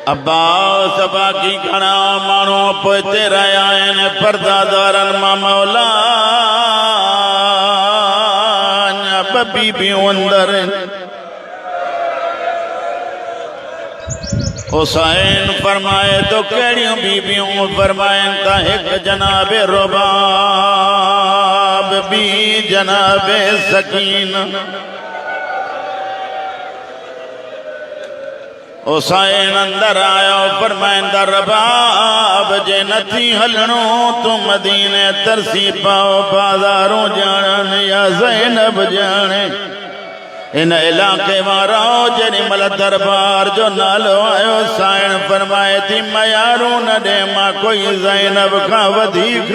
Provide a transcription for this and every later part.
अब्बास बाकी घणा माण्हू पोइते रहिया आहिनि परदादारनि मां मौला ॿ बीबियूं अंदर हुसैन फरमाए तो कहिड़ियूं बीबियूं फरमाइनि त हिकु जनाबे रुबाब ॿी जनाबे सकीन हुसैन अंदर आयो फरमाइंदा रबाब जे नथी हलणो तू मदीने तरसी पाओ बाज़ारों ॼाणन या ज़ैनब ॼाणे इन इलाके वारा जेॾी महिल दरबार जो नालो आयो साइण फरमाए थी मयारू न ॾे मां कोई ज़ैनब खां वधीक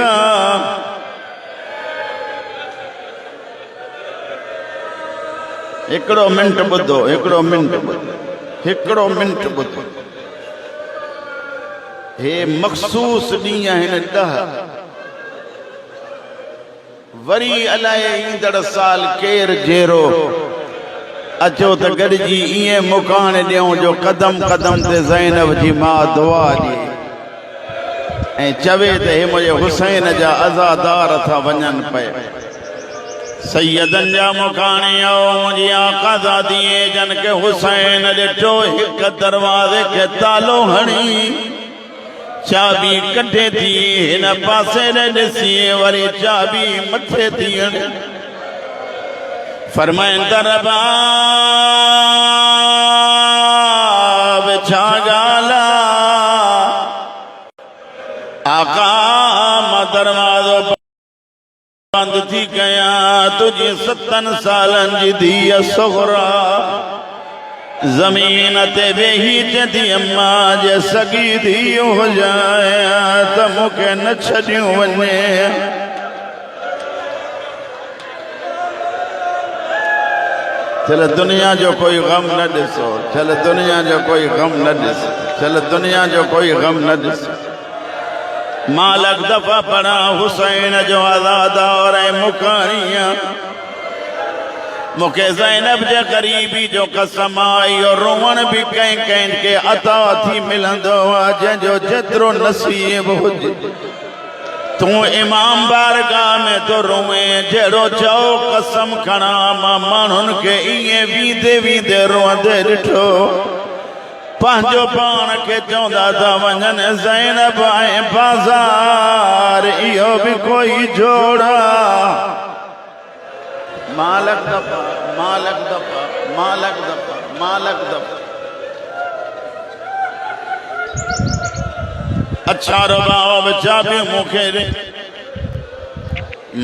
हिकिड़ो मिंट ॿुधो हिकिड़ो मिंट ॿुधो हे मखसूस ॾींहं आहिनि 10 वरी अलाए ईंदड़ साल केर जहिड़ो अचो त गॾिजी ईअं मुकान ॾियूं जो कदम कदम ते ज़ैनब जी मां दुआ ॾिए ऐं चवे त हे मुंहिंजे हुसैन जा अज़ादार था वञनि पिया सैयदन जा मुकानी आओ मुझी आकाज़ादी जन के हुसैन ॾिठो हिक दरवाज़े के तालो हणी चाबी कढे थी हिन पासे ॾे ॾिसी वरी चाबी मथे थी हणी फरमाइंदा रबाब छा ॻाल्हि आका मां दरवाज़ो बंद थी कया तुझे 7 सालन जी धीअ सोहरा जमीन ते वेही चंदी अम्मा जे सगी धीअ हो जाए त मूंखे न छॾियो वञे चल दुनिया जो कोई गम न ॾिसो चल दुनिया जो कोई गम न ॾिसो चल दुनिया जो कोई गम न ॾिसो मालक दफा पढ़ा हुसैन जो आज़ादार मुकानिया मूंखे ज़ैनब जे ग़रीबी जो कसम आई और रोवण भी कंहिं कंहिं के अता थी मिलंदो आहे जंहिंजो जेतिरो नसीब हुजे तू इमाम बारगाह में तो रोए जहिड़ो चओ कसम खणा मां माण्हुनि खे ईअं वींदे वींदे रोअंदे ॾिठो पंहिंजो पाण खे चवंदा था वञनि ज़ैनब ऐं बाज़ार इहो बि कोई जोड़ा मालक दफ़ा मालक दफ़ा मालक दफ़ा मालक दफ़ा अच्छा रबाब चाबी मूंखे ॾे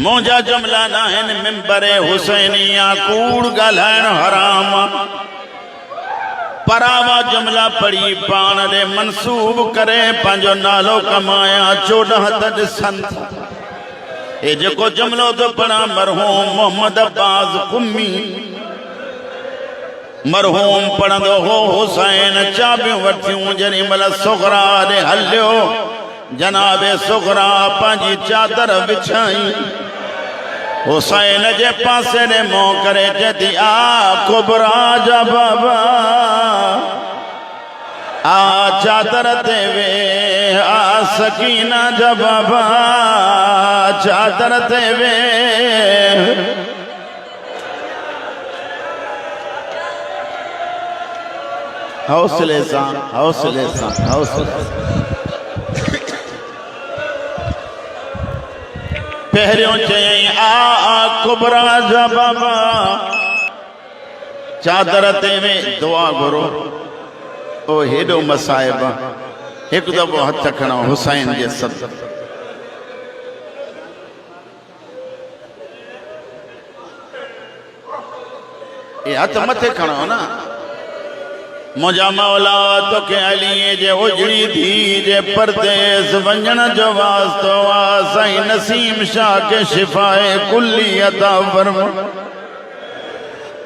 मुंहिंजा जुमिला न आहिनि मिंबरे हुसैनिया कूड़ ॻाल्हाइण हराम परावा जुमिला पढ़ी पाण ॾे मनसूब करे पंहिंजो नालो कमाया 14 ॾिसनि था हे जेको जुमिलो थो पढ़ा मरहूम मोहम्मद अब्बास कुम्मी मरहूम पढ़ंदो हो हुसैन चाबियूं वठियूं जॾहिं महिल सुगरा ॾे हलियो जनाबे सुगरा पंहिंजी चादर विछाई हुसैन जे पासे ॾे मुंहुं करे चती आ कुबरा जा बाबा आ चादर ते वे आ सकीना जा बाबा चादर ते वे हौसले सां हौसले सां हौसले पहिरियों चयई आ कुबरा जा बाबा चादर ते वे दुआ घुरो ओ हेॾो मसाइब हिकु दफ़ो हथ खणो हुसैन जे सद ये हथ मथे खणो न मुंहिंजा मौला तोखे अलीअ जे उजड़ी थी जे परदेस वञण जो वास्तो आहे साईं नसीम शाह के शिफ़ाए कुल्ली अता फरमा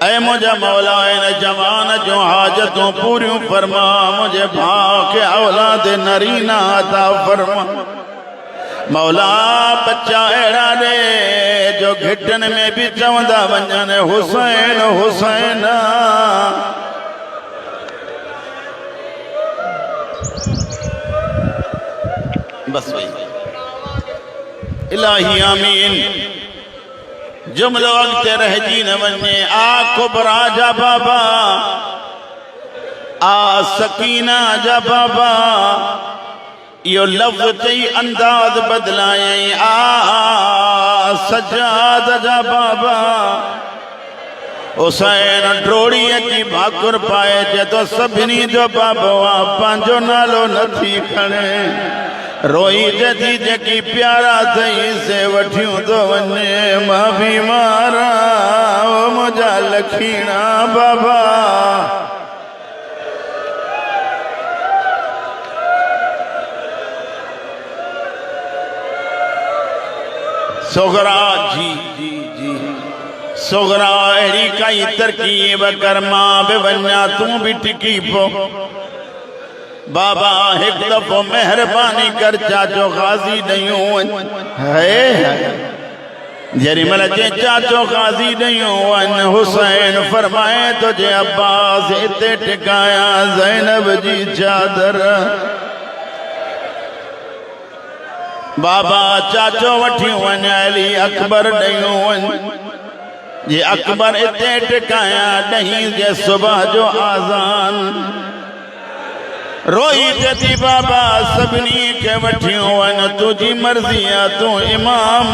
ऐ मुंहिंजा मौला इन जवान जो हाजतूं पूरियूं फरमा मुंहिंजे भाउ खे औलाद नरीना अता फरमा मौला बच्चा अहिड़ा ॾे जो घिटनि में बि चवंदा वञनि हुसैन हुसैन बस वही इलाही आमीन। जुमलो अॻिते रहिजी न वञे। आ कुबरा जा बाबा, आ सकीना जा बाबा, यो लफ्ज़ चई अंदाज बदलायई। आ सजाद जा बाबा, हुसैन ड्रोड़ी अची भाकुर पाए चे तो सभिनी जो बाबो आ पांजो नालो नथी खणे। रोई जदी जकी प्यारा थई से वठियूं तो वने मां बीमारा ओ मुझा लखीणा बाबा। सोगरा जी जी जी सोगरा अहिड़ी काई तरकीब कर मां बि वञा तूं बि टिकी पो। बाबा एक दफ़ो मेहरबानी कर चाचो गाज़ी ॾियूं है जरी मल जे चाचो गाज़ी ॾियूं वन। हुसैन फरमाए तो जे अब्बास इते टिकाया ज़ैनब जी चादर। बाबा चाचो वठियूं वन अली अकबर ॾियूं वन। जे अकबर इते टिकाया ॾहीं जे सुबह जो आज़ान। रोई जदी बाबा सभिनी के वठियूं वन। तुझी मर्ज़ी आ तू इमाम,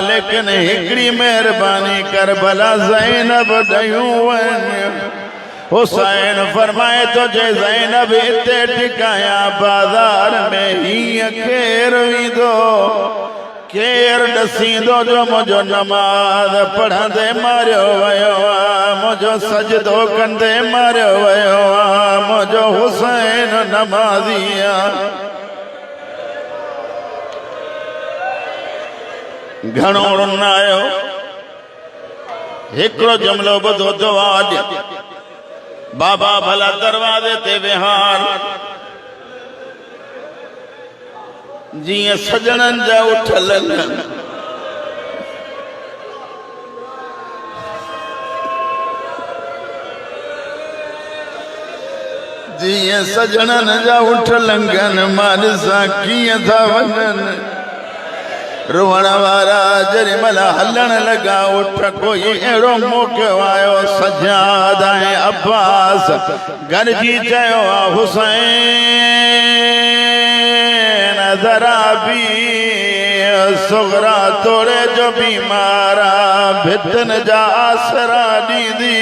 लेकिन हिकड़ी मेहरबानी कर भला ज़ैनब ॾियूं वन। हुसैन फरमाए तो जे ज़ैनब इते टिकाया बाज़ार में हीअं केर वींदो, केर ॾसींदो जो मुझो नमाज़ पढ़ंदे मारियो वयो आ, मुझो सजदो कंदे मारियो वयो आ, मुझो हुसैन नमाज़ी आ। घणो रुनायो हिकिड़ो जुमिलो ॿुधो दुआ ॾे। बाबा भला दरवाज़े ते विहार जीअं सजणनि जा उठल जीअं सजणनि जा उठ लंघन मां ॾिसां कीअं था वञनि। रोअण वारा जरिमल हलण लॻा उठ कोई अहिड़ो मौक़ो आयो सजाद ऐं अब्बास गॾिजी चयो आ हुसैन ज़रा भी सुगरा तोड़े जो बीमारा भितन जा आसरा ॾींदी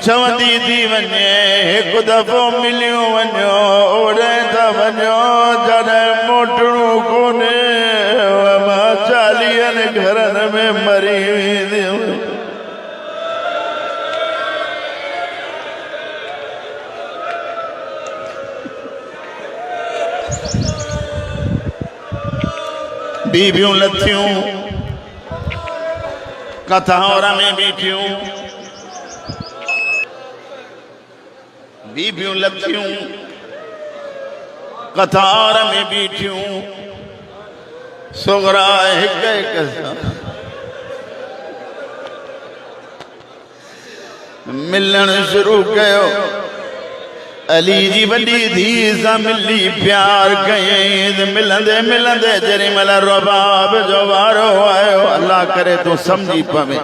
चवंदी थी वञे हिकु दफ़ो मिलियूं वञो ओड़े था वञो जॾहिं मोटणो कोन्हे। मां 40 घरनि में मरी वेंदियूं। बीबियूं लथियूं कथाउर में बीठियूं, बीबियूं लथियूं कथाउर में बीठियूं। सुगरा हिक हिक सां मिलण शुरू कयो। अली जी वॾी धीअ सां मिली प्यार कयईं। मिलंदे मिलंदे जेॾीमहिल रबाब जो वारो आयो, अल्लाह करे तूं सम्झी पवे,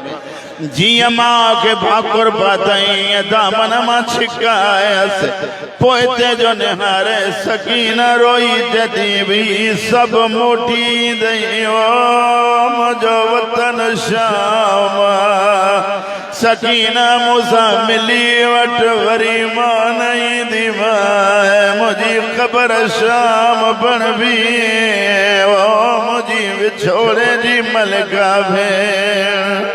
जीअं मां खे भाकुर पातईं दामन मां छिकायसि पोइ ते जो निहारे सकीना रोई जदी बि सभु मोटी ईंदई। ओ मुंहिंजो वतन शाम सकीना मूंसां मिली वट वरी मां न ईंदी मां। मुंहिंजी ख़बर शाम बण बि ओ मुंहिंजी विछोड़े जी मलका भेण।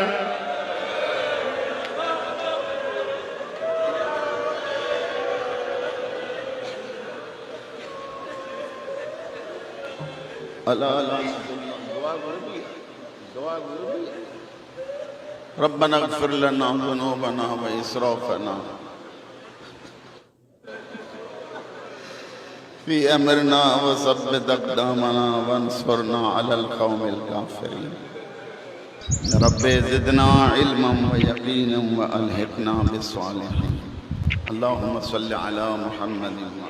रब्बना इग़फिर लना ज़ुनूबना व इसराफ़ना फ़ी अमरिना व सब्बित अक़दामना वंसुरना अलल क़ौमिल काफ़िरीन। रब्बे ज़िदना इल्मन व यक़ीनन व अलहिक़ना बिस्सालिहीन। अल्लाहुम्मा सल्लि अला मुहम्मद व